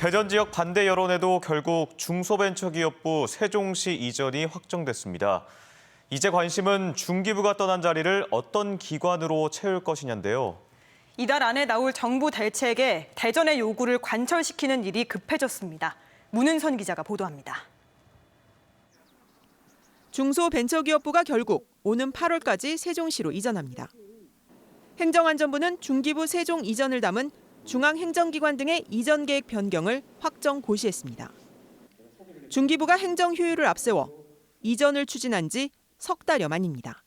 대전 지역 반대 여론에도 결국 중소벤처기업부 세종시 이전이 확정됐습니다. 이제 관심은 중기부가 떠난 자리를 어떤 기관으로 채울 것이냐인데요. 이달 안에 나올 정부 대책에 대전의 요구를 관철시키는 일이 급해졌습니다. 문은선 기자가 보도합니다. 중소벤처기업부가 결국 오는 8월까지 세종시로 이전합니다. 행정안전부는 중기부 세종 이전을 담은 중앙행정기관 등의 이전 계획 변경을 확정 고시했습니다. 중기부가 행정 효율을 앞세워 이전을 추진한 지 석 달여 만입니다.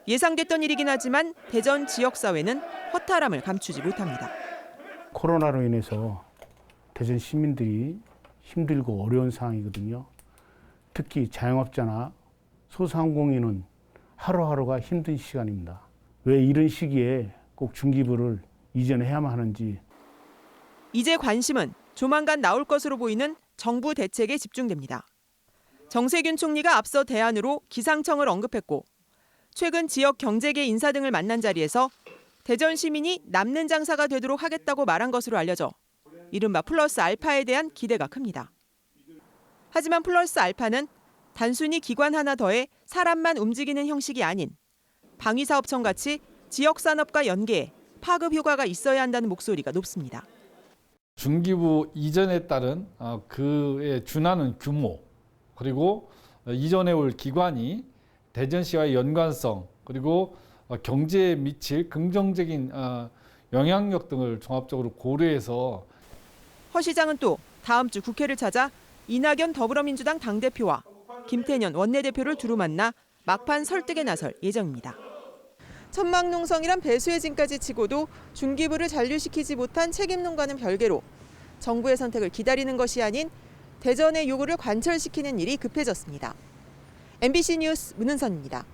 예상됐던 일이긴 하지만 대전 지역사회는 허탈함을 감추지 못합니다. 코로나로 인해서 대전 시민들이 힘들고 어려운 상황이거든요. 특히 자영업자나 소상공인은 하루하루가 힘든 시간입니다. 왜 이런 시기에 꼭 중기부를 이전해야만 하는지. 이제 관심은 조만간 나올 것으로 보이는 정부 대책에 집중됩니다. 정세균 총리가 앞서 대안으로 기상청을 언급했고 최근 지역 경제계 인사 등을 만난 자리에서 대전 시민이 남는 장사가 되도록 하겠다고 말한 것으로 알려져 이른바 플러스 알파에 대한 기대가 큽니다. 하지만 플러스 알파는 단순히 기관 하나 더해 사람만 움직이는 형식이 아닌 방위사업청같이 지역산업과 연계해 파급 효과가 있어야 한다는 목소리가 높습니다. 중기부 이전에 따른 그에 준하는 규모, 그리고 이전에 올 기관이 대전시와의 연관성, 그리고 경제에 미칠 긍정적인 영향력 등을 종합적으로 고려해서 허 시장은 또 다음 주 국회를 찾아 이낙연 더불어민주당 당대표와 김태년 원내대표를 두루 만나 막판 설득에 나설 예정입니다. 천막농성이란 배수의 진까지 치고도 중기부를 잔류시키지 못한 책임론과는 별개로 정부의 선택을 기다리는 것이 아닌 대전의 요구를 관철시키는 일이 급해졌습니다. MBC 뉴스 문은선입니다.